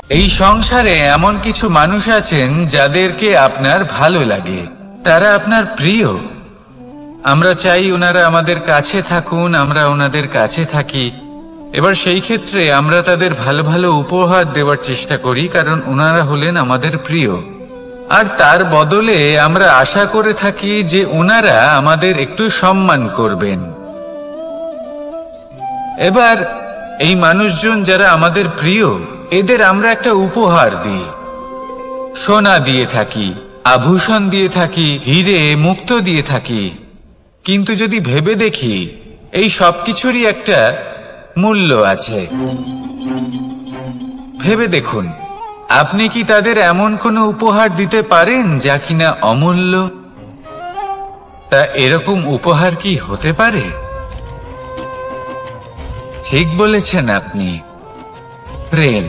এই সংসারে এমন কিছু মানুষ আছেন যাদেরকে আপনার ভালো লাগে, তারা আপনার প্রিয়। আমরা চাই ওনারা আমাদের কাছে থাকুন, আমরা ওনাদের কাছে থাকি। এবার সেই ক্ষেত্রে আমরা তাদের ভালো ভালো উপহার দেওয়ার চেষ্টা করি, কারণ ওনারা হলেন আমাদের প্রিয়। আর তার বদলে আমরা আশা করে থাকি যে ওনারা আমাদের একটু সম্মান করবেন। এবার এই মানুষজন যারা আমাদের প্রিয়, এদের আমরা একটা উপহার দিই, সোনা দিয়ে থাকি, আভূষণ দিয়ে থাকি, হিরে মুক্তো দিয়ে থাকি। কিন্তু যদি ভেবে দেখি, এই সবকিছুরই একটা মূল্য আছে। ভেবে দেখুন, আপনি কি তাদের এমন কোনো উপহার দিতে পারেন যা কিনা অমূল্য? তা এরকম উপহার কি হতে পারে? ঠিক বলেছেন আপনি, প্রেম।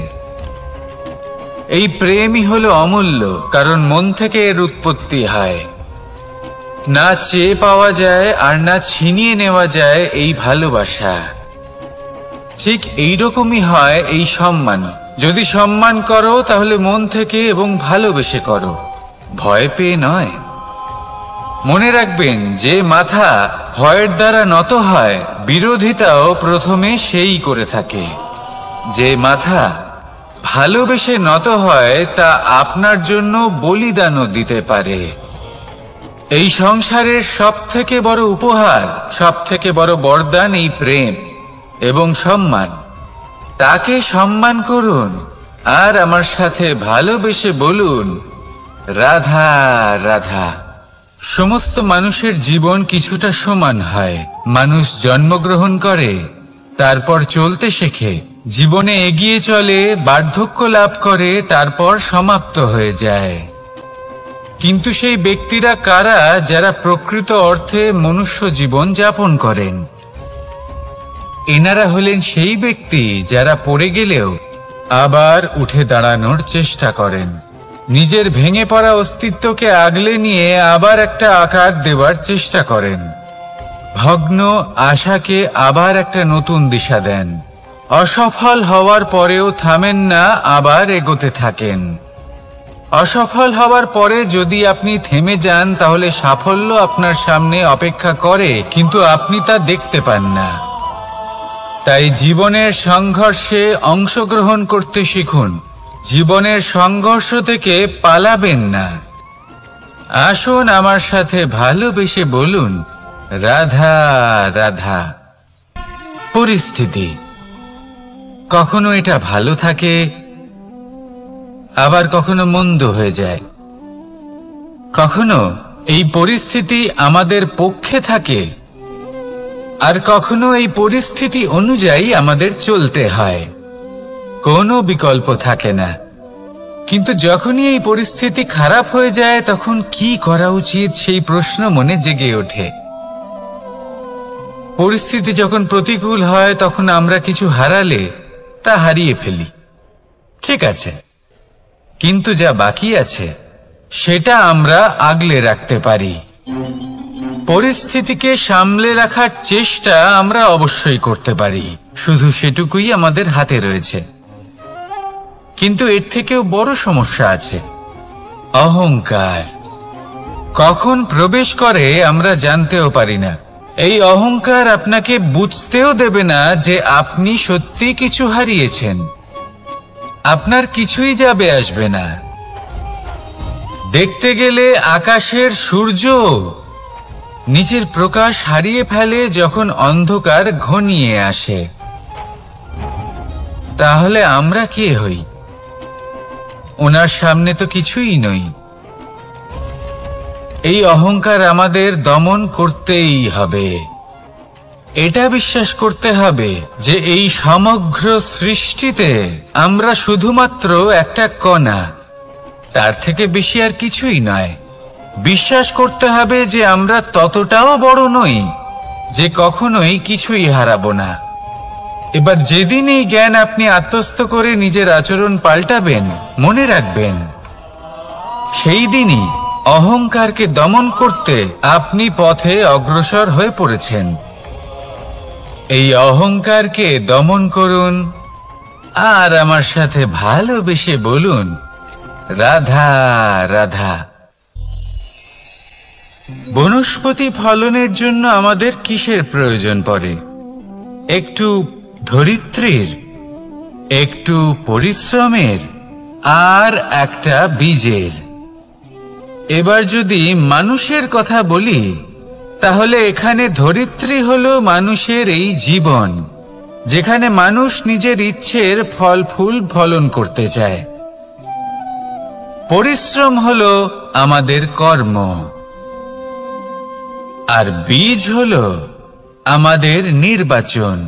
এই প্রেমই হলো অমূল্য, কারণ মন থেকে এর উৎপত্তি হয়। না চেয়ে পাওয়া যায় আর না ছিনিয়ে নেওয়া যায় এই ভালোবাসা। ঠিক এইরকমই হয় এই সম্মান। যদি সম্মান করো তাহলে মন থেকে এবং ভালোবেসে করো, ভয় পেয়ে নয়। মনে রাখবেন, যে মাথা ভয়ের দ্বারা নত হয়, বিরোধিতাও প্রথমে সেই করে থাকে। যে মাথা ভালোবেসে নত হয়, তা আপনার জন্য বলিদানও দিতে পারে। এই সংসারের সব থেকে বড় উপহার, সব থেকে বড় বরদান এই প্রেম এবং সম্মান। তাকে সম্মান করুন আর আমার সাথে ভালোবেসে বলুন, রাধা রাধা। সমস্ত মানুষের জীবন কিছুটা সমান হয়। মানুষ জন্মগ্রহণ করে, তারপর চলতে শেখে, জীবনে এগিয়ে চলে, বার্ধক্য লাভ করে, তারপর সমাপ্ত হয়ে যায়। কিন্তু সেই ব্যক্তিরা কারা যারা প্রকৃত অর্থে মনুষ্য জীবন যাপন করেন? এনারা হলেন সেই ব্যক্তি যারা পড়ে গেলেও আবার উঠে দাঁড়ানোর চেষ্টা করেন, নিজের ভেঙে পড়া অস্তিত্বকে আগলে নিয়ে আবার একটা আকার দেওয়ার চেষ্টা করেন, ভগ্ন আশাকে আবার একটা নতুন দিশা দেন। অসফল হওয়ার পরেও থামেন না, আবার এগোতে থাকেন। অসফল হওয়ার পরে যদি আপনি থেমে যান, তাহলে সাফল্য আপনার সামনে অপেক্ষা করে, কিন্তু আপনি তা দেখতে পান না। তাই জীবনের সংঘর্ষে অংশগ্রহণ করতে শিখুন। জীবনের সংঘর্ষ থেকে পালাবেন না। আসুন আমার সাথে ভালোবেসে বলুন, রাধা রাধা। পরিস্থিতি কখনো এটা ভালো থাকে, আবার কখনো মন্দ হয়ে যায়। কখনো এই পরিস্থিতি আমাদের পক্ষে থাকে, আর কখনো এই পরিস্থিতি অনুযায়ী আমাদের চলতে হয়। কোনো বিকল্প থাকে না। কিন্তু যখনই এই পরিস্থিতি খারাপ হয়ে যায়, তখন কি করা উচিত সেই প্রশ্ন মনে জেগে ওঠে। পরিস্থিতি যখন প্রতিকূল হয়, তখন আমরা কিছু হারালে তা হারিয়ে ফেলি, ঠিক আছে, কিন্তু যা বাকি আছে সেটা আমরা আগলে রাখতে পারি। পরিস্থিতিকে সামলে রাখার চেষ্টা আমরা অবশ্যই করতে পারি, শুধু সেটুকুই আমাদের হাতে রয়েছে। কিন্তু এর থেকেও বড় সমস্যা আছে, অহংকার। কখন প্রবেশ করে আমরা জানতেও পারি না। এই অহংকার আপনাকে বুঝতেও দেবে না যে আপনি সত্যি কিছু হারিয়েছেন। আপনার কিছুই যাবে আসবে না। দেখতে গেলে আকাশের সূর্য নিজের প্রকাশ হারিয়ে ফেলে যখন অন্ধকার ঘনিয়ে আসে। তাহলে আমরা কে হই? ওনার সামনে তো কিছুই নই। এই অহংকার আমাদের দমন করতেই হবে। এটা বিশ্বাস করতে হবে যে এই সমগ্র সৃষ্টিতে আমরা শুধুমাত্র একটা কণা, তার থেকে বেশি আর কিছুই নয়। বিশ্বাস করতে হবে যে আমরা ততটাও বড় নই যে কখনোই কিছুই হারাবো না। এবার যেদিন এই জ্ঞান আপনি আত্মস্থ করে নিজের আচরণ পাল্টাবেন, মনে রাখবেন সেই দিনই অহংকারকে দমন করতে আপনি পথে অগ্রসর হয়ে পড়েছেন। এই অহংকারকে দমন করুন আর আমার সাথে ভালোবেসে বলুন, রাধা রাধা। বনস্পতি ফলনের জন্য আমাদের কিসের প্রয়োজন পড়ে? একটু ধরিত্রীর, একটু পরিশ্রমের, আর একটা বীজের। এবার যদি মানুষের কথা বলি, তাহলে এখানে ধরিত্রী হলো মানুষের এই জীবন, যেখানে মানুষ নিজের ইচ্ছের ফল ফুল ফলন করতে চায়। পরিশ্রম হলো আমাদের কর্ম, আর বীজ হলো আমাদের নির্বাচন।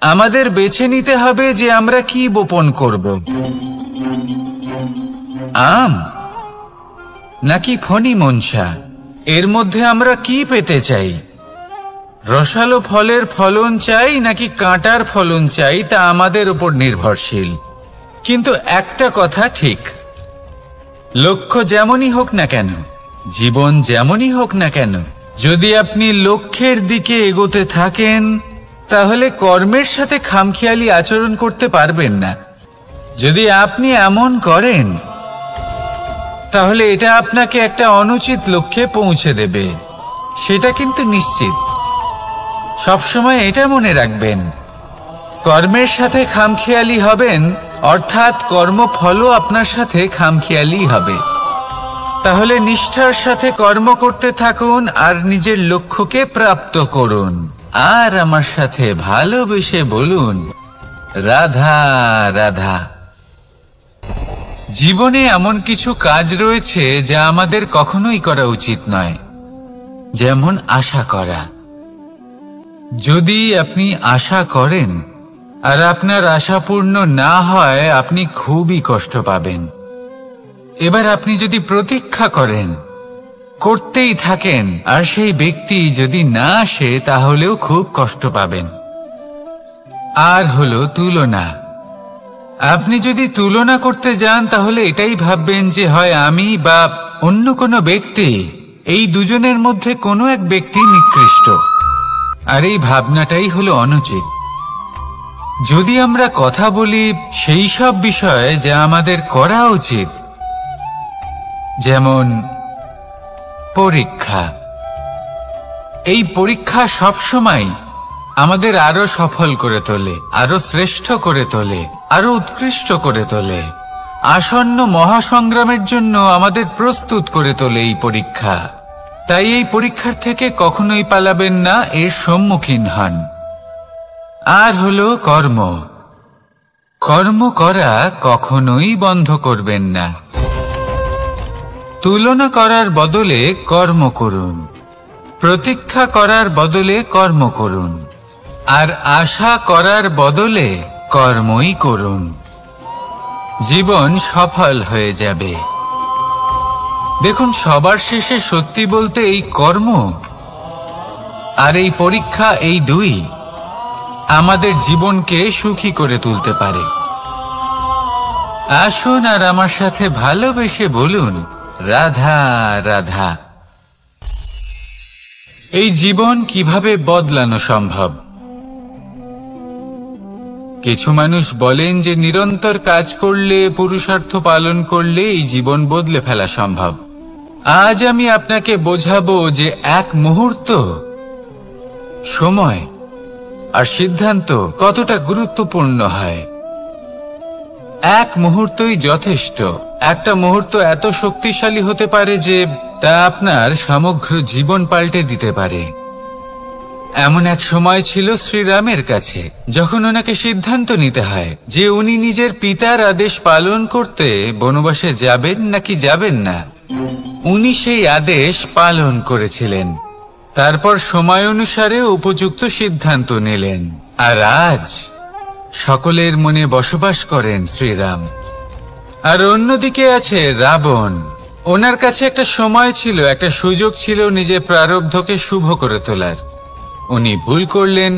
আমাদের বেছে নিতে হবে যে আমরা কি বপন করব, আম নাকি ফণি মনসা। এর মধ্যে আমরা কি পেতে চাই? রসালো ফলের ফলন চাই নাকি কাঁটার ফলন চাই, তা আমাদের উপর নির্ভরশীল। কিন্তু একটা কথা ঠিক, লক্ষ্য যেমনই হোক না কেন, জীবন যেমনই হোক না কেন, যদি আপনি লক্ষ্যের দিকে এগোতে থাকেন, তাহলে কর্মের সাথে খামখেয়ালি আচরণ করতে পারবেন না। যদি আপনি এমন করেন, তাহলে এটা আপনাকে একটা অনুচিত লক্ষ্যে পৌঁছে দেবে, সেটা কিন্তু নিশ্চিত। সবসময় এটা মনে রাখবেন, কর্মের সাথে খামখেয়ালি হবেন, অর্থাৎ কর্মফলও আপনার সাথে খামখেয়ালি হবে। তাহলে নিষ্ঠার সাথে কর্ম করতে থাকুন আর নিজের লক্ষ্যকে প্রাপ্ত করুন। আর আমার সাথে ভালোবেসে বলুন, রাধা রাধা। জীবনে এমন কিছু কাজ রয়েছে যা আমাদের কখনোই করা উচিত নয়, যেমন আশা করা। যদি আপনি আশা করেন আর আপনার আশা পূর্ণ না হয়, আপনি খুবই কষ্ট পাবেন। এবার আপনি যদি প্রতীক্ষা করেন, করতেই থাকেন, আর সেই ব্যক্তি যদি না আসে, তাহলেও খুব কষ্ট পাবেন। আর হলো তুলনা। আপনি যদি তুলনা করতে যান, তাহলে এটাই ভাববেন যে হয় আমি বা অন্য কোনো ব্যক্তি, এই দুজনের মধ্যে কোনো এক ব্যক্তি নিকৃষ্ট। আর এই ভাবনাটাই হলো অনুচিত। যদি আমরা কথা বলি সেই সব বিষয়ে যা আমাদের করা উচিত, যেমন পরীক্ষা, এই পরীক্ষা সবসময় আমাদের আরো সফল করে তোলে, আরো শ্রেষ্ঠ করে তোলে, আরো উৎকৃষ্ট করে তোলে। আসন্ন মহাসংগ্রামের জন্য আমাদের প্রস্তুত করে তোলে এই পরীক্ষা। তাই এই পরীক্ষার থেকে কখনোই পালাবেন না, এর সম্মুখীন হন। আর হলো কর্ম। কর্ম করা কখনোই বন্ধ করবেন না। তুলনা করার বদলে কর্ম করুন, প্রতীক্ষা করার বদলে কর্ম করুন, আর আশা করার বদলে কর্মই করুন। জীবন সফল হয়ে যাবে। দেখুন, সবার শেষে সত্যি বলতে এই কর্ম আর এই পরীক্ষা, এই দুই আমাদের জীবনকে সুখী করে তুলতে পারে। আসুন আর আমার সাথে ভালোবেসে বলুন, রাধা রাধা। এই জীবন কিভাবে বদলানো সম্ভব? কিছু মানুষ বলেন যে নিরন্তর কাজ করলে, পুরুষার্থ পালন করলে এই জীবন বদলে ফেলা সম্ভব। আজ আমি আপনাকে বোঝাবো যে এক মুহূর্ত, সময় আর সিদ্ধান্ত কতটা গুরুত্বপূর্ণ হয়। এক মুহূর্তই যথেষ্ট। একটা মুহূর্ত এত শক্তিশালী হতে পারে যে তা আপনার সমগ্র জীবন পাল্টে দিতে পারে। এমন এক সময় ছিল শ্রীরামের কাছে, যখন ওনাকে সিদ্ধান্ত নিতে হয় যে উনি নিজের পিতার আদেশ পালন করতে বনবাসে যাবেন নাকি যাবেন না। উনি সেই আদেশ পালন করেছিলেন। তারপর সময় অনুসারে উপযুক্ত সিদ্ধান্ত নিলেন। আর আজ সকলের মনে বসবাস করেন শ্রীরাম। আর অন্যদিকে আছে রাবণ। ওনার কাছে একটা সময় ছিল, একটা সুযোগ ছিল নিজের প্রারব্ধকে শুভ করে তোলার। উনি ভুল করলেন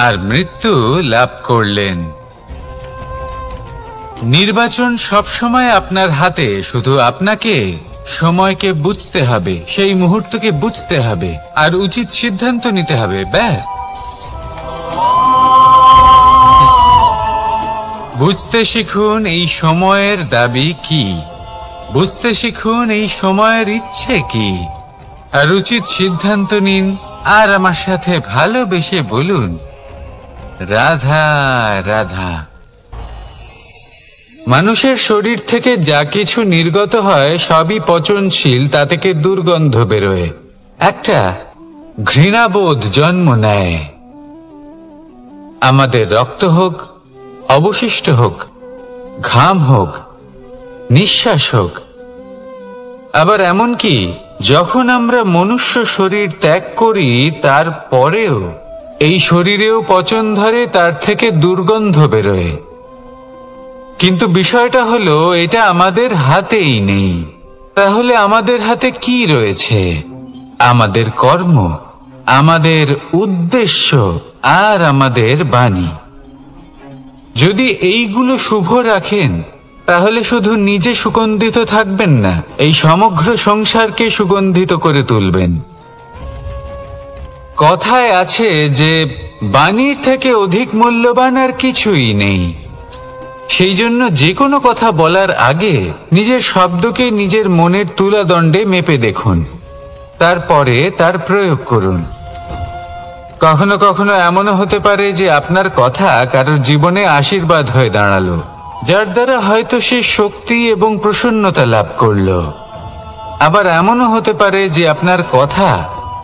আর মৃত্যু লাভ করলেন। নির্বাচন সবসময় আপনার হাতে, শুধু আপনাকে সময়কে বুঝতে হবে, সেই মুহূর্তকে বুঝতে হবে আর উচিত সিদ্ধান্ত নিতে হবে, ব্যাস। বুঝতে শিখুন এই সময়ের দাবি কি, বুঝতে শিখুন এই সময়ের ইচ্ছে কি, আর উচিত সিদ্ধান্ত নিন। আর আমার সাথে ভালোবেসে বলুন, রাধা রাধা। মানুষের শরীর থেকে যা কিছু নির্গত হয় সবই পচনশীল, তা থেকে দুর্গন্ধ বেরোয়, একটা ঘৃণাবোধ জন্ম নেয়। আমাদের রক্ত হোক, অবশিষ্ট হোক, ঘাম হোক, নিঃশ্বাস হোক, আবার এমনকি যখন আমরা মনুষ্য শরীর ত্যাগ করি তারপরেও এই শরীরেও পচন ধরে, তার থেকে দুর্গন্ধ বেরোয়। কিন্তু বিষয়টা হলো এটা আমাদের হাতেই নেই। তাহলে আমাদের হাতে কি রয়েছে? আমাদের কর্ম, আমাদের উদ্দেশ্য আর আমাদের বাণী। যদি এইগুলো শুভ রাখেন তাহলে শুধু নিজে সুগন্ধিত থাকবেন না, এই সমগ্র সংসারকে সুগন্ধিত করে তুলবেন। কথায় আছে যে বাণীর থেকে অধিক মূল্যবান আর কিছুই নেই। সেই জন্য যে কোনো কথা বলার আগে নিজের শব্দকে নিজের মনের তুলাদণ্ডে মেপে দেখুন, তারপরে তার প্রয়োগ করুন। কখনো কখনো এমনও হতে পারে যে আপনার কথা কারোর জীবনে আশীর্বাদ হয়ে দাঁড়ালো, যার দ্বারা হয়তো সে শক্তি এবং প্রসন্নতা লাভ করলো। আবার এমনও হতে পারে যে আপনার কথা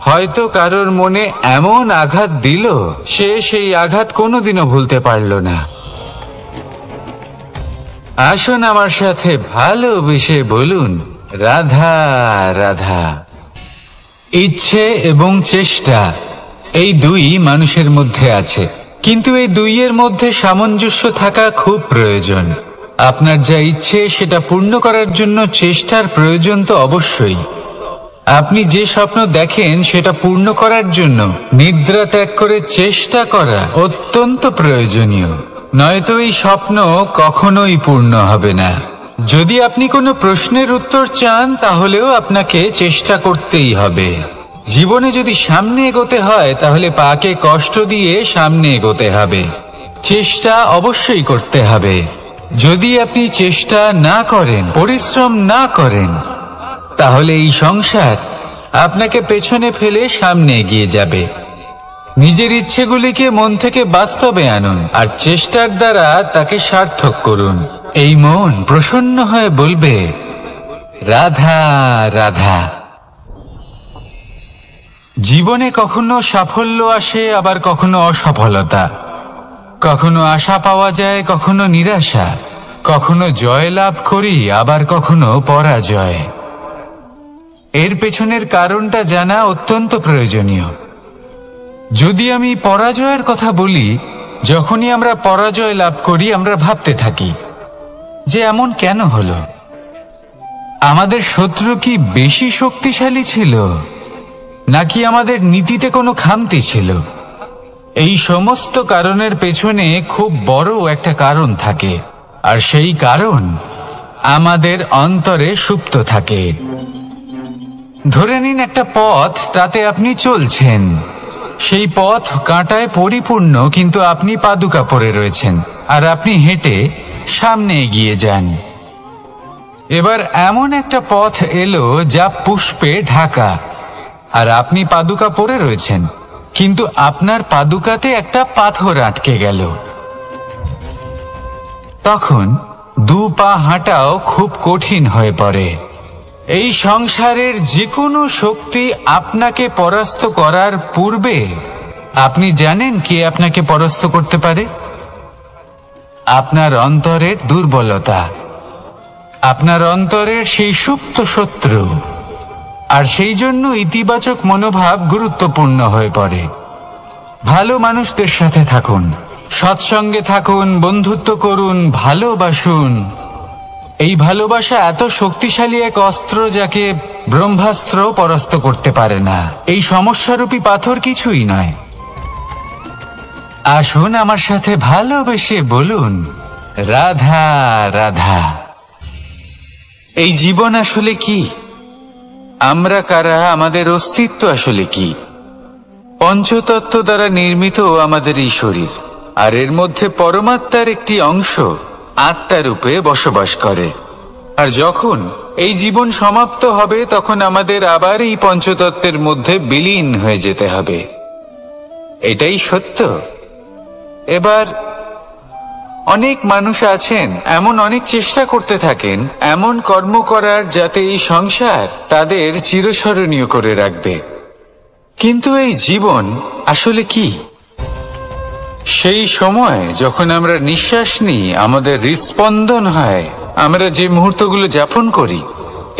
হয়তো কারোর মনে এমন আঘাত দিল, সে সেই আঘাত কোনোদিনও ভুলতে পারল না। আসুন আমার সাথে ভালোবেসে বলুন, রাধা রাধা। ইচ্ছে এবং চেষ্টা, এই দুই মানুষের মধ্যে আছে, কিন্তু এই দুইয়ের মধ্যে সামঞ্জস্য থাকা খুব প্রয়োজন। আপনার যা ইচ্ছে সেটা পূর্ণ করার জন্য চেষ্টার প্রয়োজন তো অবশ্যই। আপনি যে স্বপ্ন দেখেন সেটা পূর্ণ করার জন্য নিদ্রা ত্যাগ করে চেষ্টা করা অত্যন্ত প্রয়োজনীয়, নয়তো এই স্বপ্ন কখনোই পূর্ণ হবে না। যদি আপনি কোনো প্রশ্নের উত্তর চান তাহলেও আপনাকে চেষ্টা করতেই হবে। জীবনে যদি সামনে এগোতে হয় তাহলে পাকে কষ্ট দিয়ে সামনে এগোতে হবে, চেষ্টা অবশ্যই করতে হবে। যদি আপনি চেষ্টা না করেন, পরিশ্রম না করেন, তাহলে এই সংসার আপনাকে পেছনে ফেলে সামনে এগিয়ে যাবে। নিজের ইচ্ছেগুলিকে মন থেকে বাস্তবে আনুন আর চেষ্টার দ্বারা তাকে সার্থক করুন। এই মন প্রসন্ন হয়ে বলবে, রাধা রাধা। জীবনে কখনো সাফল্য আসে, আবার কখনো অসফলতা, কখনো আশা পাওয়া যায়, কখনো নিরাশা, কখনো জয় লাভ করি, আবার কখনো পরাজয়। এর পেছনের কারণটা জানা অত্যন্ত প্রয়োজনীয়। যদি আমি পরাজয়ের কথা বলি, যখনই আমরা পরাজয় লাভ করি আমরা ভাবতে থাকি যে এমন কেন হলো? আমাদের শত্রু কি বেশি শক্তিশালী ছিল, নাকি আমাদের নীতিতে কোনো খামতি ছিল? এই সমস্ত কারণের পেছনে খুব বড় একটা কারণ থাকে, আর সেই কারণ আমাদের অন্তরে সুপ্ত থাকে। ধরে নিন একটা পথ, তাতে আপনি চলছেন, সেই পথ কাঁটায় পরিপূর্ণ, কিন্তু আপনি পাদুকা পরে রয়েছেন আর আপনি হেঁটে সামনে এগিয়ে যান। এবার এমন একটা পথ এলো যা পুষ্পে ঢাকা, আর আপনি পাদুকা পরে রয়েছেন, কিন্তু আপনার পাদুকাতে একটা পাথর আটকে গেল। তখন দু পা হাঁটাও খুব কঠিন হয়ে পড়ে। এই সংসারের যে কোনো শক্তি আপনাকে পরাস্ত করার পূর্বে আপনি জানেন কে আপনাকে পরাস্ত করতে পারে? আপনার অন্তরের দুর্বলতা, আপনার অন্তরের সেই সুপ্ত শত্রু। আর সেই জন্য ইতিবাচক মনোভাব গুরুত্বপূর্ণ হয়ে পড়ে। ভালো মানুষদের সাথে থাকুন, সৎসঙ্গে থাকুন, বন্ধুত্ব করুন, ভালোবাসুন। এই ভালোবাসা এত শক্তিশালী এক অস্ত্র যাকে ব্রহ্মাস্ত্র পরাস্ত করতে পারে না। এই সমস্যারূপী পাথর কিছুই নয়। আসুন আমার সাথে ভালোবেসে বলুন, রাধা রাধা। এই জীবন আসলে কি? আমরা কারা? আমাদের অস্তিত্ব আসলে কি? পঞ্চতত্ত্ব দ্বারা নির্মিত আমাদের এই শরীর। আর এর মধ্যে পরমাত্মার একটি অংশ আত্মারূপে বসবাস করে। আর যখন এই জীবন সমাপ্ত হবে তখন আমাদের আবার এই পঞ্চতত্ত্বের মধ্যে বিলীন হয়ে যেতে হবে। এটাই সত্য। এবার অনেক মানুষ আছেন এমন অনেক চেষ্টা করতে থাকেন এমন কর্ম করার যাতে এই সংসার তাদের চিরস্মরণীয় করে রাখবে। কিন্তু এই জীবন আসলে কি? সেই সময় যখন আমরা নিঃশ্বাস নিই, আমাদের হৃৎস্পন্দন হয়, আমরা যে মুহূর্তগুলো যাপন করি,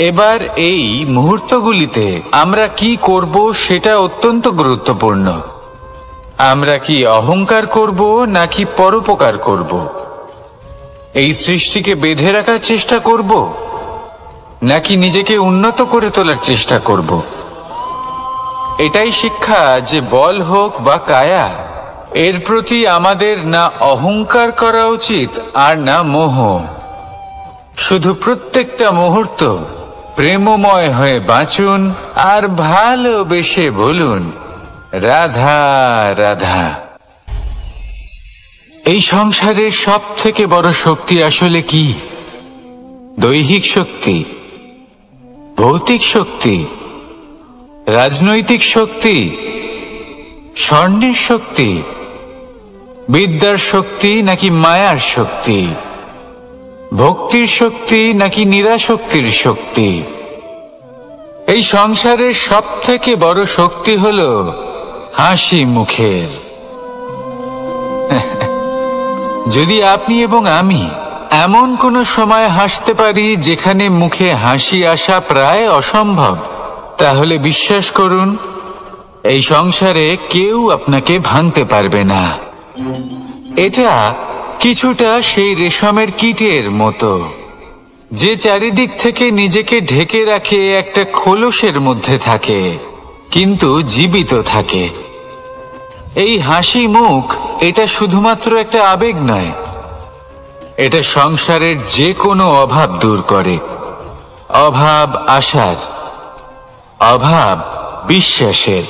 এবার এই মুহূর্তগুলিতে আমরা কি করব সেটা অত্যন্ত গুরুত্বপূর্ণ। আমরা কি অহংকার করব নাকি পরোপকার করব? এই সৃষ্টিকে বেঁধে রাখার চেষ্টা করব নাকি নিজেকে উন্নত করে তোলার চেষ্টা করব? এটাই শিক্ষা যে বল হোক বা কায়া, এর প্রতি আমাদের না অহংকার করা উচিত আর না মোহ। শুধু প্রত্যেকটা মুহূর্ত প্রেমময় হয়ে বাঁচুন আর ভালোবেসে বলুন রাধা রাধা। এই সংসারের সব থেকে বড় শক্তি আসলে কি? দৈহিক শক্তি, ভৌতিক শক্তি, রাজনৈতিক শক্তি, স্বর্ণের শক্তি, বিদ্যার শক্তি নাকি মায়ার শক্তি, ভক্তির শক্তি নাকি নিরাশক্তির শক্তি? এই সংসারের সব থেকে বড় শক্তি হলো হাসি মুখের। যদি আপনি এবং আমি এমন কোন সময় হাসতে পারি যেখানে মুখে হাসি আসা প্রায় অসম্ভব, তাহলে বিশ্বাস করুন এই সংসারে কেউ আপনাকে ভাঙতে পারবে না। এটা কিছুটা সেই রেশমের কীটের মতো যে চারিদিক থেকে নিজেকে ঢেকে রাখে একটা খোলসের মধ্যে থাকে কিন্তু জীবিত থাকে। এই হাসি মুখ এটা শুধুমাত্র একটা আবেগ নয়, এটা সংসারের যে কোনো অভাব দূর করে। অভাব আশার, অভাব বিশ্বাসের।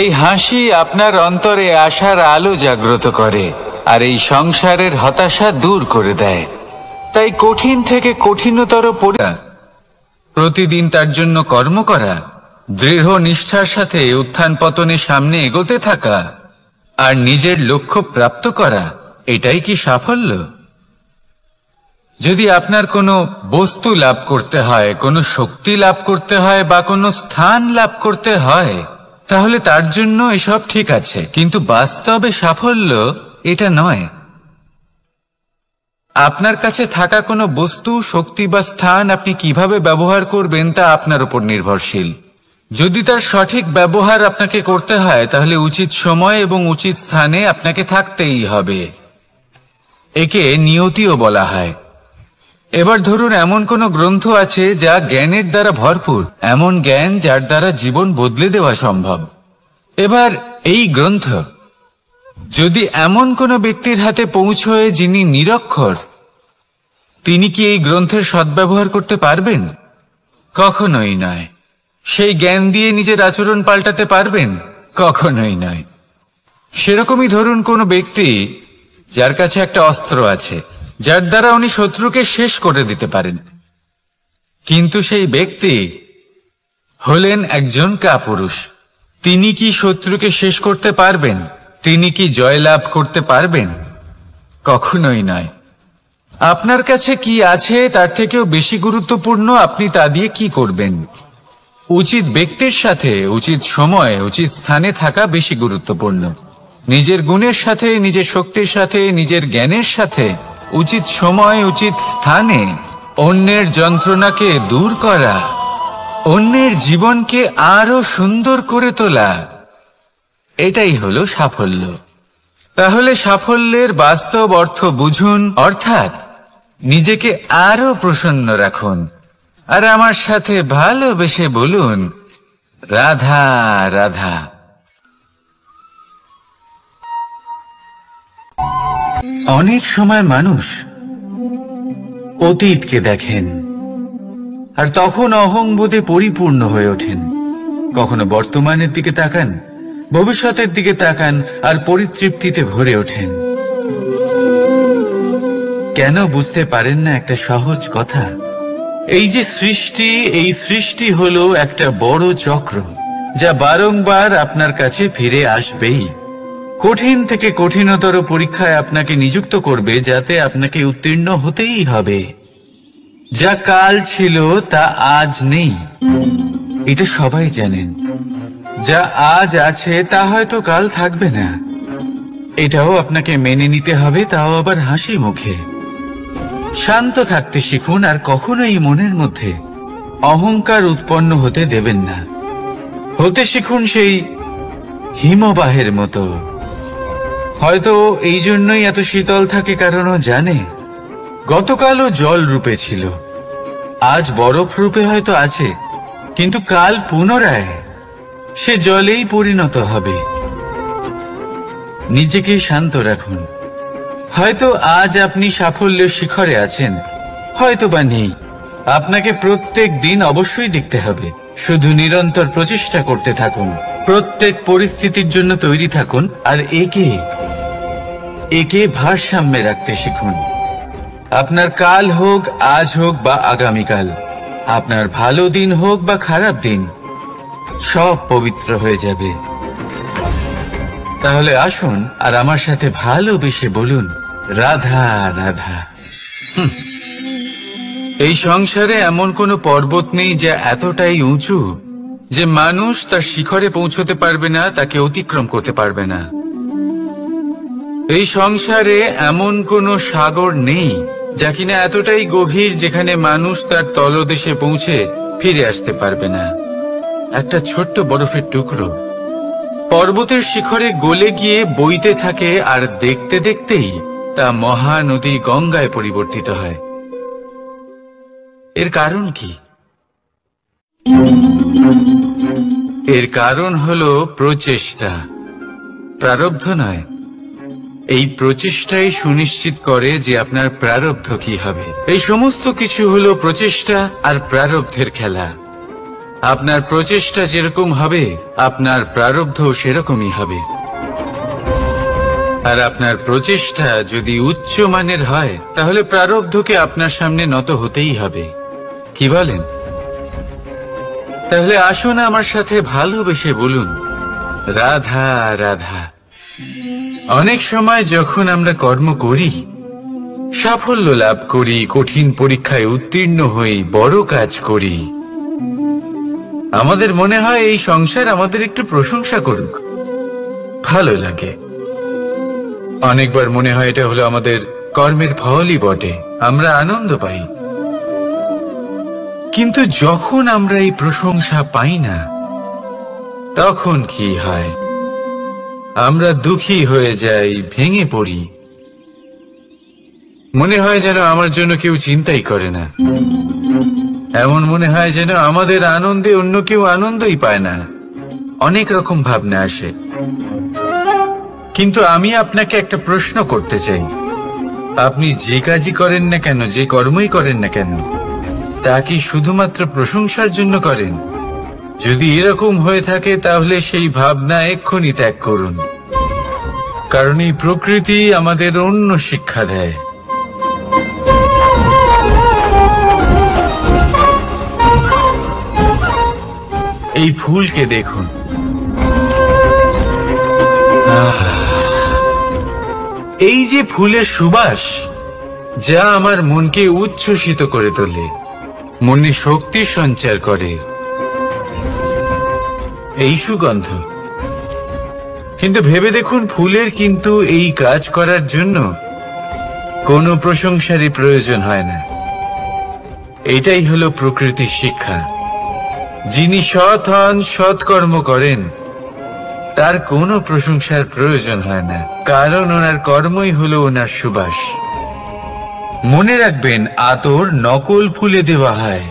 এই হাসি আপনার অন্তরে আশার আলো জাগ্রত করে আর এই সংসারের হতাশা দূর করে দেয়। তাই কঠিন থেকে কঠিনতর প্রতিদিন তার জন্য কর্ম করা, দৃঢ় নিষ্ঠার সাথে উত্থান পতনে সামনে এগোতে থাকা আর নিজের লক্ষ্য প্রাপ্ত করা, এটাই কি সাফল্য? যদি আপনার কোনো বস্তু লাভ করতে হয়, কোনো শক্তি লাভ করতে হয় বা কোনো স্থান লাভ করতে হয়, তাহলে তার জন্য এসব ঠিক আছে, কিন্তু বাস্তবে সাফল্য এটা নয়। আপনার কাছে থাকা কোনো বস্তু, শক্তি বা স্থান আপনি কিভাবে ব্যবহার করবেন তা আপনার উপর নির্ভরশীল। যদি তার সঠিক ব্যবহার আপনাকে করতে হয় তাহলে উচিত সময় এবং উচিত স্থানে আপনাকে থাকতেই হবে। একে নিয়তিও বলা হয়। এবার ধরুন এমন কোন গ্রন্থ আছে যা জ্ঞানের দ্বারা ভরপুর, এমন জ্ঞান যার দ্বারা জীবন বদলে দেওয়া সম্ভব। এবার এই গ্রন্থ যদি এমন কোন ব্যক্তির হাতে পৌঁছয় যিনি নিরক্ষর, তিনি কি এই গ্রন্থের সদ্ব্যবহার করতে পারবেন? কখনোই নয়। সেই জ্ঞান দিয়ে নিজের আচরণ পাল্টাতে পারবেন? কখনোই নয়। সেরকমই ধরুন কোন ব্যক্তি যার কাছে একটা অস্ত্র আছে যার দ্বারা উনি শত্রুকে শেষ করে দিতে পারেন, কিন্তু সেই ব্যক্তি হলেন একজন কাপুরুষ। তিনি কি শত্রুকে শেষ করতে পারবেন? তিনি কি জয়লাভ করতে পারবেন? কখনোই নয়। আপনার কাছে কি আছে তার থেকেও বেশি গুরুত্বপূর্ণ আপনি তা দিয়ে কি করবেন। উচিত ব্যক্তির সাথে উচিত সময় উচিত স্থানে থাকা বেশি গুরুত্বপূর্ণ। নিজের গুণের সাথে, নিজের শক্তির সাথে, নিজের জ্ঞানের সাথে উচিত সময় উচিত স্থানে অন্যের যন্ত্রণাকে দূর করা, অন্যের জীবনকে আরো সুন্দর করে তোলা, এটাই হলো সাফল্য। তাহলে সাফল্যের বাস্তব অর্থ বুঝুন, অর্থাৎ নিজেকে আরো প্রসন্ন রাখুন আর আমার সাথে ভালোবেসে বলুন রাধা রাধা। অনেক সময় মানুষ অতীতকে দেখেন আর তখন অহংবোধে পরিপূর্ণ হয়ে ওঠেন। কখনো বর্তমানের দিকে তাকান ভবিষ্যতের দিকে তাকান আর পরিতৃপ্তিতে ভরে ওঠেন। কেন বুঝতে পারেন না একটা সহজ কথা? এই যে সৃষ্টি, এই সৃষ্টি হলো একটা বড় চক্র, যা বারংবার আপনার কাছে ফিরে আসবেই। কঠিন থেকে কঠিনতর পরীক্ষায় আপনাকে নিযুক্ত করবে, যাতে আপনাকে উত্তীর্ণ হতেই হবে। যা কাল ছিল তা আজ নেই, এটা সবাই জানেন। যা আজ আছে তা হয়তো কাল থাকবে না, এটাও আপনাকে মেনে নিতে হবে, তাও আবার হাসি মুখে। শান্ত থাকতে শিখুন আর কখনোই মনের মধ্যে অহংকার উৎপন্ন হতে দেবেন না। হতে শিখুন সেই হিমবাহের মতো। হয়তো এই জন্যই এত শীতল থাকে, কারণ ও জানে গতকালও জল রূপে ছিল, আজ বরফ রূপে হয়তো আছে, কিন্তু কাল পুনরায় সে জলেই পরিণত হবে। নিজেকে শান্ত রাখুন। হয়তো আজ আপনি সাফল্যের শিখরে আছেন, হয়তো বা নেই। আপনাকে প্রত্যেক দিন অবশ্যই দেখতে হবে। শুধু নিরন্তর প্রচেষ্টা করতে থাকুন, প্রত্যেক পরিস্থিতির জন্য তৈরি থাকুন, আর একে ভারসাম্যে রাখতে শিখুন। আপনার কাল হোক, আজ হোক বা আগামীকাল, আপনার ভালো দিন হোক বা খারাপ দিন, সব পবিত্র হয়ে যাবে। তাহলে আসুন আর আমার সাথে ভালোবেসে বলুন, রাধা রাধা। এই সংসারে এমন কোনো পর্বত নেই যা এতটাই উঁচু যে মানুষ তার শিখরে পৌঁছতে পারবে না, তাকে অতিক্রম করতে পারবে না। এই সংসারে এমন কোনো সাগর নেই যা কিনা এতটাই গভীর যেখানে মানুষ তার তলদেশে পৌঁছে ফিরে আসতে পারবে না। একটা ছোট্ট বরফের টুকরো পর্বতের শিখরে গলে গিয়ে বইতে থাকে, আর দেখতে দেখতেই তা মহানদী গঙ্গায় পরিবর্তিত হয়। এর কারণ কি? এর কারণ হলো প্রচেষ্টা, প্রারব্ধ নয়। এই প্রচেষ্টাই সুনিশ্চিত করে যে আপনার প্রারব্ধ কি হবে। এই সমস্ত কিছু হলো প্রচেষ্টা আর প্রারব্ধের খেলা। আপনার প্রচেষ্টা যেরকম হবে, আপনার প্রারব্ধ সেরকমই হবে। আর আপনার প্রচেষ্টা যদি উচ্চ মানের হয়, তাহলে প্রারব্ধকে আপনার সামনে নত হতেই হবে। কি বলেন? তাহলে আসুন আমার সাথে ভালোবেসে বলুন, রাধা রাধা। অনেক সময় যখন আমরা কর্ম করি, সাফল্য লাভ করি, কঠিন পরীক্ষায় উত্তীর্ণ হই, বড় কাজ করি, আমাদের মনে হয় এই সংসার আমাদের একটু প্রশংসা করুক, ভালো লাগে। অনেকবার মনে হয় এটা হলো আমাদের কর্মের ফলই বটে, আমরা আনন্দ পাই। কিন্তু যখন আমরা এই প্রশংসা পাই না, তখন কি হয়? আমরা দুঃখী হয়ে যাই, ভেঙে পড়ি। মনে হয় যেন আমার জন্য কেউ চিন্তাই করে না। এমন মনে হয় যেন আমাদের আনন্দে অন্য কেউ আনন্দই পায় না। অনেক রকম ভাবনা আসে। কিন্তু আমি আপনাকে একটা প্রশ্ন করতে চাই। আপনি যে কাজই করেন না কেন, যে কর্মই করেন না কেন, তা কি শুধুমাত্র প্রশংসার জন্য করেন? যদি এরকম হয়ে থাকে, তাহলে সেই ভাবনা এক্ষুনি ত্যাগ করুন। কারণ এই প্রকৃতি আমাদের অন্য শিক্ষা দেয়। এই ফুলকে দেখুন, এই যে ফুলের সুবাস, যা আমার মনকে উচ্ছ্বসিত করে তোলে, মনে শক্তি সঞ্চার করে, এই সুগন্ধ। কিন্তু ভেবে দেখুন, ফুলের কিন্তু এই কাজ করার জন্য কোনো প্রশংসারই প্রয়োজন হয় না। এটাই হলো প্রকৃতির শিক্ষা। যিনি সৎ হন, সৎকর্ম করেন, তার কোনো প্রশংসার প্রয়োজন হয় না, কারণ ওনার কর্মই হলো ওনার সুবাস। মনে রাখবেন, আতর নকল ফুলে দেওয়া হয়,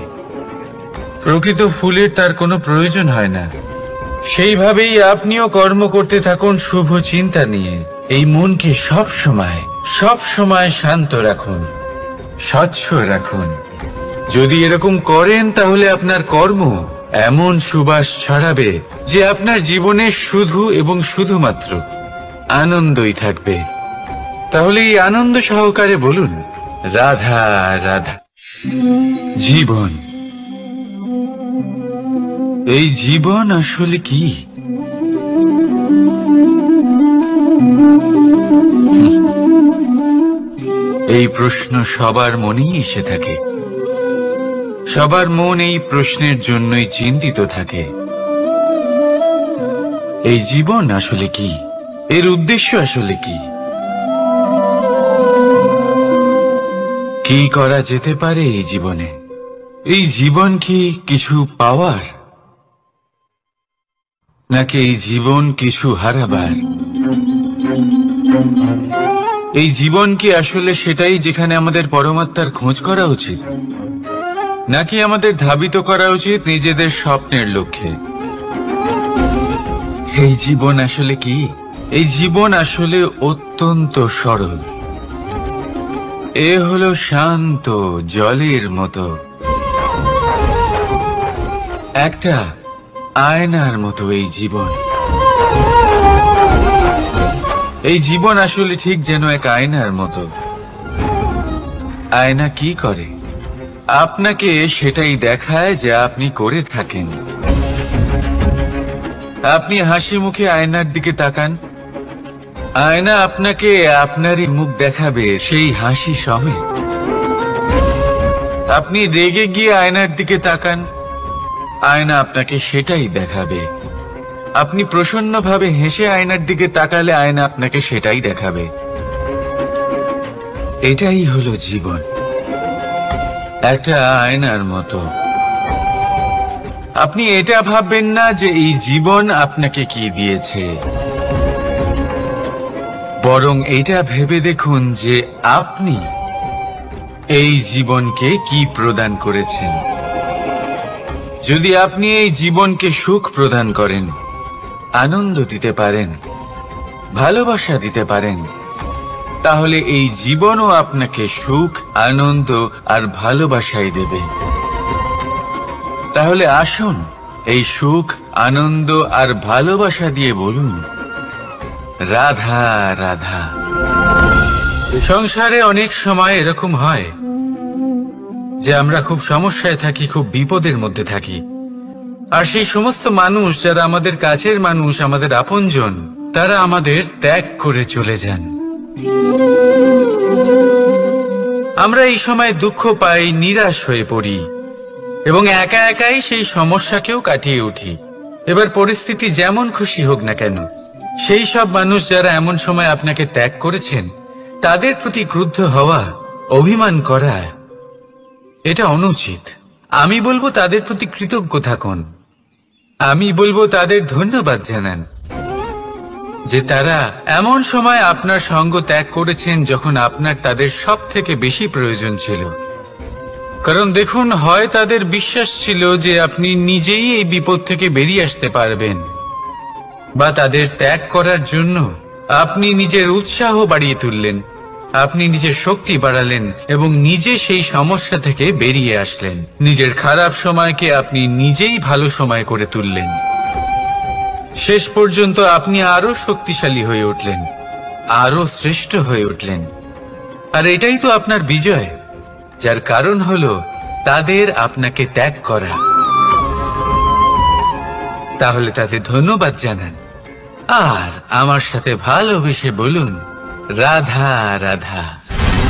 প্রকৃত ফুলের তার কোনো প্রয়োজন হয় না। সেইভাবেই আপনিও কর্ম করতে থাকুন শুভ চিন্তা নিয়ে। এই মনকে সব সময় শান্ত রাখুন, স্বচ্ছ রাখুন। যদি এরকম করেন, তাহলে আপনার কর্ম এমন সুবাস ছড়াবে যে আপনার জীবনে শুধু এবং শুধুমাত্র আনন্দই থাকবে। তাহলে এই আনন্দ সহকারে বলুন, রাধা রাধা। জীবন, এই জীবন আসলে কি? এই প্রশ্ন সবার মনেই এসে থাকে। সবার মন এই প্রশ্নের জন্যই চিন্তিত থাকে। এই জীবন আসলে কি? এর উদ্দেশ্য আসলে কি? কি করা যেতে পারে এই জীবনে? এই জীবন কি কিছু পাওয়ার, নাকি এই জীবন কিছু হারাবার? এই জীবন কি আসলে সেটাই যেখানে আমাদের পরমাত্মার খোঁজ করা উচিত, নাকি আমাদের ধাবিত করা উচিত নিজেদের স্বপ্নের লক্ষ্যে? এই জীবন আসলে কি? এই জীবন আসলে অত্যন্ত সরল। এ হলো শান্ত জলের মতো, একটা আয়নার মতো। এই জীবন, এই জীবন আসলে ঠিক যেন এক আয়নার মতো। আয়না কি করে? আপনাকে সেটাই দেখায় যা আপনি করে থাকেন। আপনি হাসি মুখে আয়নার দিকে তাকান, আয়না আপনাকে আপনারই মুখ দেখাবে সেই হাসি সমেত। আপনি রেগে গিয়ে আয়নার দিকে তাকান, আয়না আপনাকে সেটাই দেখাবে। আপনি প্রসন্নভাবে হেসে আয়নার দিকে তাকালে আয়না আপনাকে সেটাই দেখাবে। এটাই হলো জীবন, একটা আয়নার মতো। আপনি এটা ভাববেন না যে এই জীবন আপনাকে কি দিয়েছে, বরং এটা ভেবে দেখুন যে আপনি এই জীবনকে কি প্রদান করেছেন। যদি আপনি এই জীবনকে সুখ প্রদান করেন, আনন্দ দিতে পারেন, ভালোবাসা দিতে পারেন, তাহলে এই জীবনও আপনাকে সুখ, আনন্দ আর ভালোবাসাই দেবে। তাহলে আসুন এই সুখ, আনন্দ আর ভালোবাসা দিয়ে বলুন, রাধা রাধা। সংসারে অনেক সময় এরকম হয় যে আমরা খুব সমস্যায় থাকি, খুব বিপদের মধ্যে থাকি। আর সেই সমস্ত মানুষ যারা আমাদের কাছের মানুষ, আমাদের আপনজন, তারা আমাদের ত্যাগ করে চলে যান। আমরা এই সময় দুঃখ পাই, নিরাশ হয়ে পড়ি এবং একা একাই সেই সমস্যাকেও কাটিয়ে উঠি। এবার পরিস্থিতি যেমন খুশি হোক না কেন, সেই সব মানুষ যারা এমন সময় আপনাকে ত্যাগ করেছেন, তাদের প্রতি ক্রুদ্ধ হওয়া, অভিমান করা, এটা অনুচিত। আমি বলবো তাদের প্রতি কৃতজ্ঞ থাকুন। আমি বলবো তাদের ধন্যবাদ জানান যে তারা এমন সময় আপনার সঙ্গ ত্যাগ করেছেন যখন আপনার তাদের সব থেকে বেশি প্রয়োজন ছিল। কারণ দেখুন, হয় তাদের বিশ্বাস ছিল যে আপনি নিজেই এই বিপদ থেকে বেরিয়ে আসতে পারবেন, বা তাদের ত্যাগ করার জন্য আপনি নিজের উৎসাহ বাড়িয়ে তুললেন, আপনি নিজের শক্তি বাড়ালেন এবং নিজে সেই সমস্যা থেকে বেরিয়ে আসলেন। নিজের খারাপ সময়কে আপনি নিজেই ভালো সময় করে তুললেন। শেষ পর্যন্ত আপনি আরো শক্তিশালী হয়ে উঠলেন, আরো শ্রেষ্ঠ হয়ে উঠলেন। আর এটাই তো আপনার বিজয়, যার কারণ হলো তাদের আপনাকে ত্যাগ করা। তাহলে তাদের ধন্যবাদ জানান আর আমার সাথে ভালোবেসে বলুন, রাধা রাধা।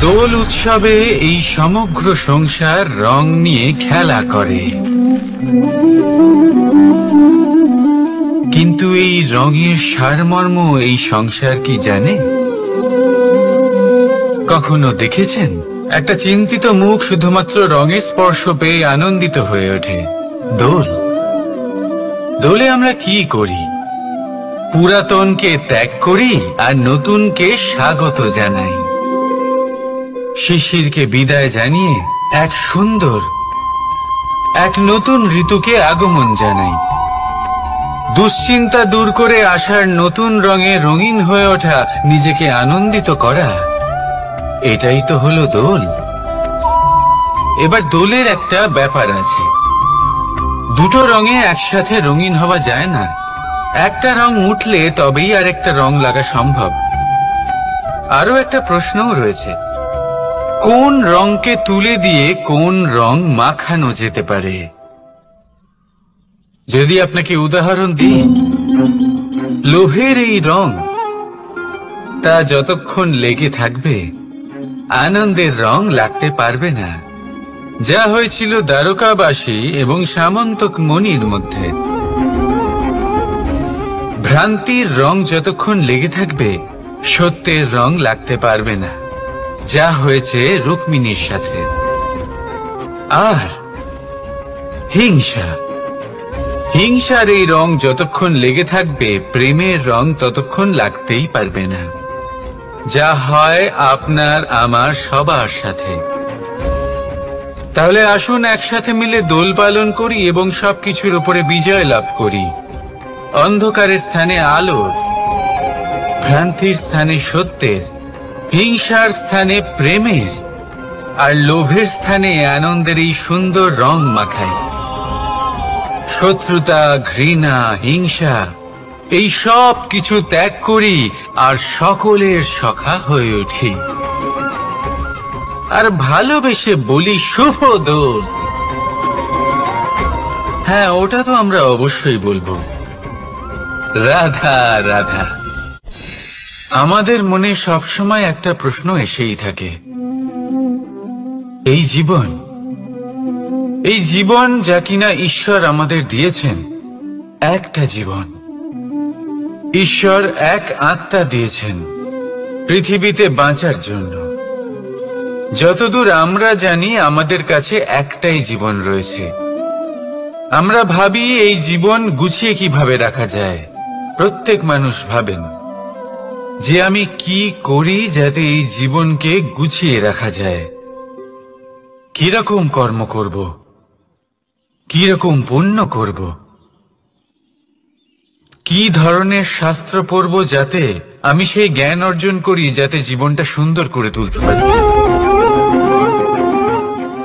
দোল উৎসবে এই সমগ্র সংসার রং নিয়ে খেলা করে, কিন্তু এই রঙের সারমর্ম এই সংসার কি জানে? কখনো দেখেছেন একটা চিন্তিত মুখ শুধুমাত্র রঙের স্পর্শ পেয়ে আনন্দিত হয়ে ওঠে? দোলে আমরা কি করি? পুরাতনকে ত্যাগ করি আর নতুনকে স্বাগত জানাই। শিশিরকে বিদায় জানিয়ে এক সুন্দর, এক নতুন ঋতুকে আগমন জানাই। দুশ্চিন্তা দূর করে আসার নতুন রঙে রঙিন হয়ে ওঠা, নিজেকে আনন্দিত করা, এটাই তো হলো দোল। এবার দোলের একটা ব্যাপার আছে। দুটো রঙে একসাথে রঙিন হওয়া যায় না। একটা রং উঠলে তবেই আর একটা রং লাগা সম্ভব। আরো একটা প্রশ্নও রয়েছে, কোন রংকে তুলে দিয়ে কোন রং মাখানো যেতে পারে? যদি আপনাকে উদাহরণ দিই, লোহের এই রং, তা যতক্ষণ লেগে থাকবে আনন্দের রং লাগতে পারবে না, যা হয়েছিল দ্বারকাবাসী এবং সামন্তক মণির মধ্যে। ভ্রান্তির রং যতক্ষণ লেগে থাকবে সত্যের রং লাগতে পারবে না, যা হয়েছে রুক্মিণীর সাথে। আর হিংসার এই রং যতক্ষণ লেগে থাকবে প্রেমের রং ততক্ষণ লাগতেই পারবে না, যা হয় আপনার আমার সবার সাথে। তাহলে আসুন একসাথে মিলে দোল পালন করি এবং সবকিছুর উপরে বিজয় লাভ করি। অন্ধকারের স্থানে আলোর, ভ্রান্তির স্থানে সত্যের, হিংসার স্থানে প্রেমের, আর লোভের স্থানে আনন্দের এই সুন্দর রং মাখাই। শত্রুতা, ঘৃণা, হিংসা এই সব কিছু ত্যাগ করি আর সকলের সখা হয়ে উঠি। আর ভালোবেসে বলি শুভ দোল। হ্যাঁ, ওটা তো আমরা অবশ্যই বলবো, রাধা রাধা। আমাদের মনে সবসময় একটা প্রশ্ন এসেই থাকে, এই জীবন যা কিনা ঈশ্বর আমাদের দিয়েছেন, একটা জীবন। ঈশ্বর এক আত্মা দিয়েছেন পৃথিবীতে বাঁচার জন্য। যতদূর আমরা জানি আমাদের কাছে একটাই জীবন রয়েছে। আমরা ভাবি এই জীবন গুছিয়ে কিভাবে রাখা যায়। প্রত্যেক মানুষ ভাবেন যে আমি কি করি যাতে এই জীবনকে গুছিয়ে রাখা যায়, কিরকম কর্ম করব, কিরকম পুণ্য করব, কি ধরনের শাস্ত্র পড়ব যাতে আমি সেই জ্ঞান অর্জন করি যাতে জীবনটা সুন্দর করে তুলতে পারি।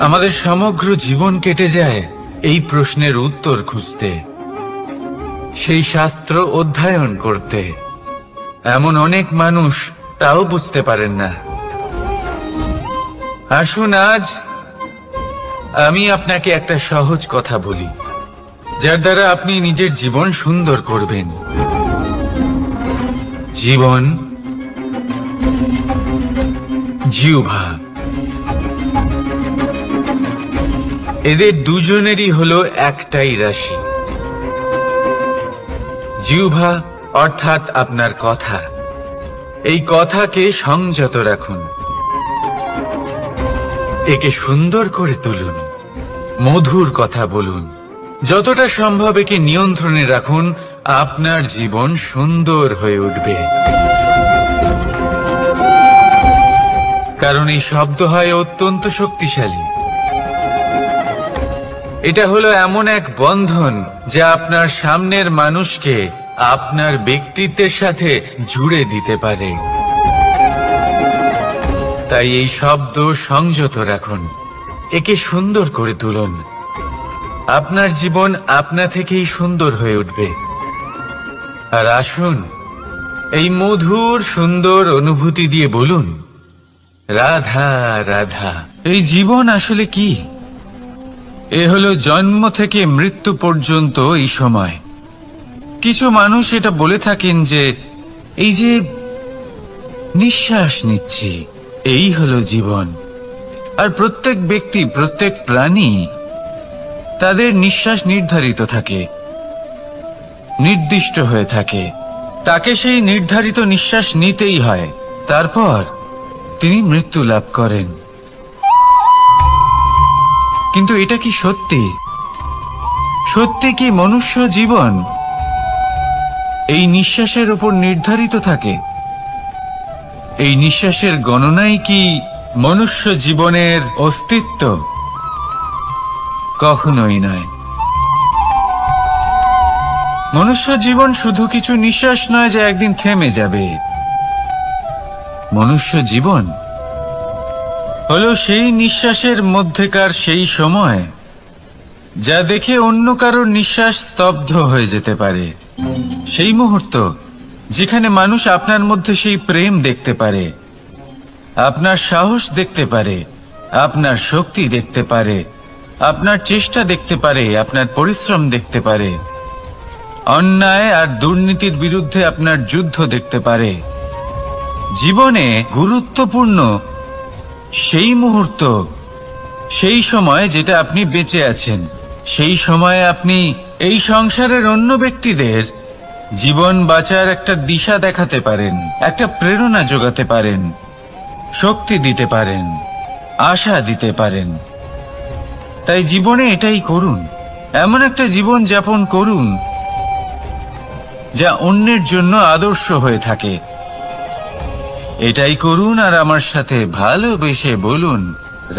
আমাদের সমগ্র জীবন কেটে যায় এই প্রশ্নের উত্তর খুঁজতে, সেই শাস্ত্র অধ্যয়ন করতে। এমন অনেক মানুষ তাও বুঝতে পারেন না। আসুন আজ আমি আপনাকে একটা সহজ কথা বলি, যার দ্বারা আপনি নিজের জীবন সুন্দর করবেন। জীবন, জিহ্বা, এদের দুজনেরই হলো একটাই রাশি। জিহ্বা অর্থাৎ আপনার কথা, এই কথাকে সংযত রাখুন, একে সুন্দর করে তুলুন, মধুর কথা বলুন, যতটা সম্ভব একে নিয়ন্ত্রণে রাখুন। আপনার জীবন সুন্দর হয়ে উঠবে। কারণ এই শব্দ হয় অত্যন্ত শক্তিশালী। এটা হলো এমন এক বন্ধন যা আপনার সামনের মানুষকে আপনার ব্যক্তিত্বের সাথে জুড়ে দিতে পারে। তাই এই শব্দ সংযত রাখুন, একে সুন্দর করে তুলুন। আপনার জীবন আপনা থেকেই সুন্দর হয়ে উঠবে। আর আসুন এই মধুর সুন্দর অনুভূতি দিয়ে বলুন, রাধা রাধা। এই জীবন আসলে কি? এ হলো জন্ম থেকে মৃত্যু পর্যন্ত এই সময়। কিছু মানুষ এটা বলে থাকেন যে এই যে নিঃশ্বাস নিচ্ছি, এই হলো জীবন। আর প্রত্যেক ব্যক্তি, প্রত্যেক প্রাণী, তাদের নিঃশ্বাস নির্ধারিত থাকে, নির্দিষ্ট হয়ে থাকে। তাকে সেই নির্ধারিত নিঃশ্বাস নিতেই হয়, তারপর তিনি মৃত্যু লাভ করেন। কিন্তু এটা কি সত্যি? সত্যি কি মনুষ্য জীবন এই নিঃশ্বাসের উপর নির্ধারিত থাকে? এই নিঃশ্বাসের গণনাই কি মনুষ্য জীবনের অস্তিত্ব? কখনোই নয়। মনুষ্য জীবন শুধু কিছু নিঃশ্বাস নয় যে একদিন থেমে যাবে। মনুষ্য জীবন হলো সেই নিঃশ্বাসের মধ্যেকার সেই সময় যা দেখে অন্য কারোর নিঃশ্বাস স্তব্ধ হয়ে যেতে পারে। সেই মুহূর্ত যেখানে মানুষ আপনার মধ্যে সেই প্রেম দেখতে পারে, আপনার সাহস দেখতে পারে, আপনার শক্তি দেখতে পারে, আপনার চেষ্টা দেখতে পারে, আপনার পরিশ্রম দেখতে পারে, অন্যায় আর দুর্নীতির বিরুদ্ধে আপনার যুদ্ধ দেখতে পারে। জীবনে গুরুত্বপূর্ণ সেই মুহূর্ত, সেই সময় যেটা আপনি বেঁচে আছেন, সেই সময়ে আপনি এই সংসারের অন্য ব্যক্তিদের জীবন বাঁচার একটা দিশা দেখাতে পারেন, একটা প্রেরণা যোগাতে পারেন, শক্তি দিতে পারেন, আশা দিতে পারেন। তাই জীবনে এটাই করুন, এমন একটা জীবন যাপন করুন যা অন্যের জন্য আদর্শ হয়ে থাকে। এটাই করুন আর আমার সাথে ভালোবেসে বলুন,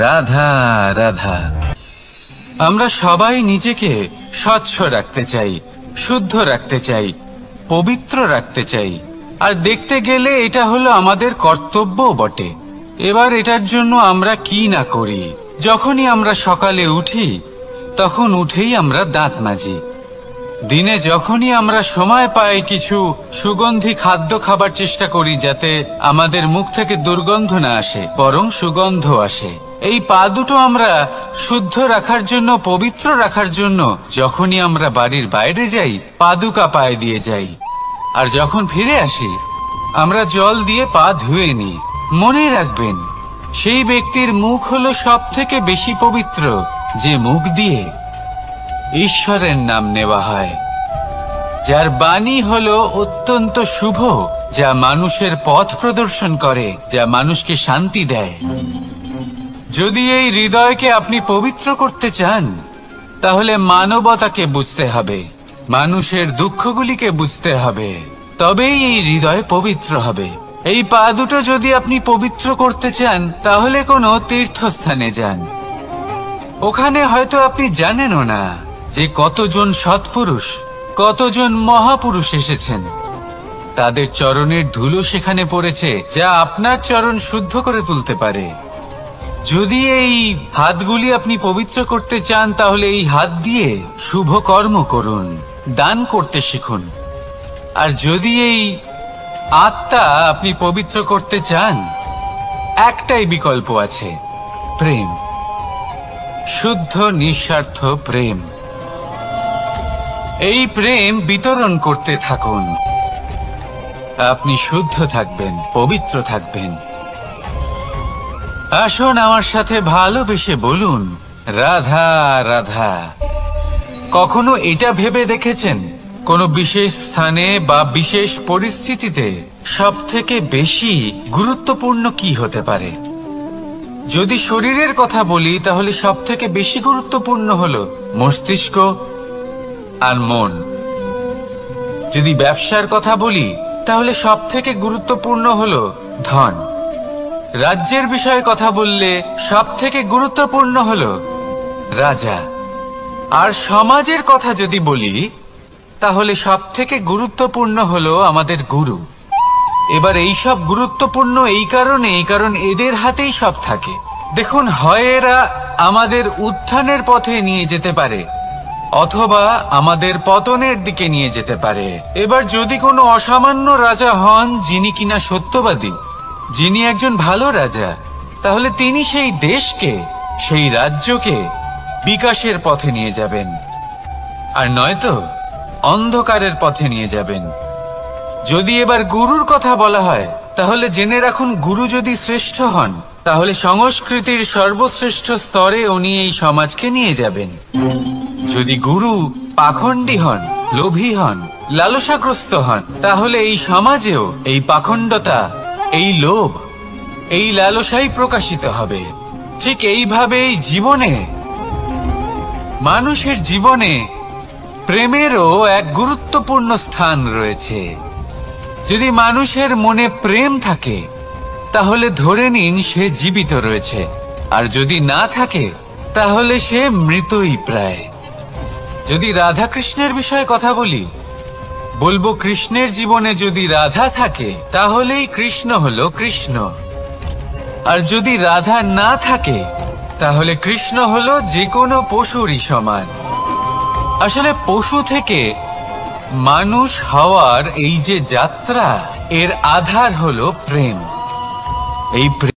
রাধা রাধা। আমরা সবাই নিজেকে স্বচ্ছ রাখতে চাই, শুদ্ধ রাখতে চাই, পবিত্র রাখতে চাই, আর দেখতে গেলে এটা হলো আমাদের কর্তব্যও বটে। এবার এটার জন্য আমরা কি না করি। যখনই আমরা সকালে উঠি তখন উঠেই আমরা দাঁত মাজি। দিনে যখনই আমরা সময় পাই কিছু সুগন্ধি খাদ্য খাবার চেষ্টা করি, যাতে আমাদের মুখ থেকে দুর্গন্ধ না আসে, বরং সুগন্ধ আসে। এই পা দুটো আমরা শুদ্ধ রাখার জন্য, পবিত্র রাখার জন্য যখনই আমরা বাড়ির বাইরে যাই পাদুকা পায়ে দিয়ে যাই, আর যখন ফিরে আসি আমরা জল দিয়ে পা ধুয়ে নিই। মনে রাখবেন, সেই ব্যক্তির মুখ হলো সব থেকে বেশি পবিত্র যে মুখ দিয়ে ঈশ্বরের নাম নেওয়া হয়, যার বাণী হলো অত্যন্ত শুভ, যা মানুষের পথ প্রদর্শন করে, যা মানুষকে শান্তি দেয়। যদি এই হৃদয়কে আপনি পবিত্র করতে চান, তাহলে মানবতাকে বুঝতে হবে, মানুষের দুঃখগুলিকে বুঝতে হবে, তবেই এই হৃদয় পবিত্র হবে। এই পা দুটো যদি আপনি পবিত্র করতে চান, তাহলে কোনো তীর্থস্থানে যান। ওখানে হয়তো আপনি জানেনও না যে কতজন সৎপুরুষ, কতজন মহাপুরুষ এসেছেন। তাদের চরণের ধুলো সেখানে পড়েছে, যা আপনার চরণ শুদ্ধ করে তুলতে পারে। যদি এই হাতগুলি আপনি পবিত্র করতে চান, তাহলে এই হাত দিয়ে শুভ কর্ম করুন, দান করতে শিখুন। আর যদি এই আত্মা আপনি পবিত্র করতে চান, একটাই বিকল্প আছে, প্রেম, শুদ্ধ নিঃস্বার্থ প্রেম। এই প্রেম বিতরণ করতে থাকুন, আপনি শুদ্ধ থাকবেন, পবিত্র থাকবেন। আসুন আমার সাথে ভালোবেসে বলুন, রাধা রাধা। কখনো এটা ভেবে দেখেছেন, কোনো বিশেষ স্থানে বা বিশেষ পরিস্থিতিতে সবথেকে বেশি গুরুত্বপূর্ণ কি হতে পারে? যদি শরীরের কথা বলি, তাহলে সবথেকে বেশি গুরুত্বপূর্ণ হলো মস্তিষ্ক আর মন। যদি ব্যবসার কথা বলি, তাহলে সবথেকে গুরুত্বপূর্ণ হলো ধন। রাজ্যের বিষয়ে কথা বললে সবথেকে গুরুত্বপূর্ণ হলো রাজা। আর সমাজের কথা যদি বলি, তাহলে সবথেকে গুরুত্বপূর্ণ হলো আমাদের গুরু। এবার এই সব গুরুত্বপূর্ণ এই কারণ এদের হাতেই সব থাকে। দেখুন, হয় এরা আমাদের উত্থানের পথে নিয়ে যেতে পারে, অথবা আমাদের পতনের দিকে নিয়ে যেতে পারে। এবার যদি কোনো অসামান্য রাজা হন, যিনি কিনা সত্যবাদী, যিনি একজন ভালো রাজা, তাহলে তিনি সেই দেশকে, সেই রাজ্যকে বিকাশের পথে নিয়ে যাবেন, আর নয়তো অন্ধকারের পথে নিয়ে যাবেন। যদি এবার গুরুর কথা বলা হয়, তাহলে জেনে রাখুন, গুরু যদি শ্রেষ্ঠ হন, তাহলে সংস্কৃতির সর্বশ্রেষ্ঠ স্তরে উনি এই সমাজকে নিয়ে যাবেন। যদি গুরু পাখণ্ডী হন, লোভী হন, লালসাগ্রস্ত হন, তাহলে এই সমাজেও এই পাখণ্ডতা, এই লোভ, এই লালসাই প্রকাশিত হবে। ঠিক এইভাবেই জীবনে, মানুষের জীবনে প্রেমেরও এক গুরুত্বপূর্ণ স্থান রয়েছে। যদি মানুষের মনে প্রেম থাকে, তাহলে ধরে নিন সে জীবিত রয়েছে, আর যদি না থাকে, তাহলে সে মৃতই প্রায়। যদি রাধা কৃষ্ণের বিষয়ে কথা বলি, বলবো কৃষ্ণের জীবনে যদি রাধা থাকে, তাহলেই কৃষ্ণ হলো কৃষ্ণ। আর যদি রাধা না থাকে, তাহলে কৃষ্ণ হলো যে কোনো পশুরই সমান। আসলে পশু থেকে মানুষ হওয়ার এই যে যাত্রা, এর আধার হলো প্রেম। এই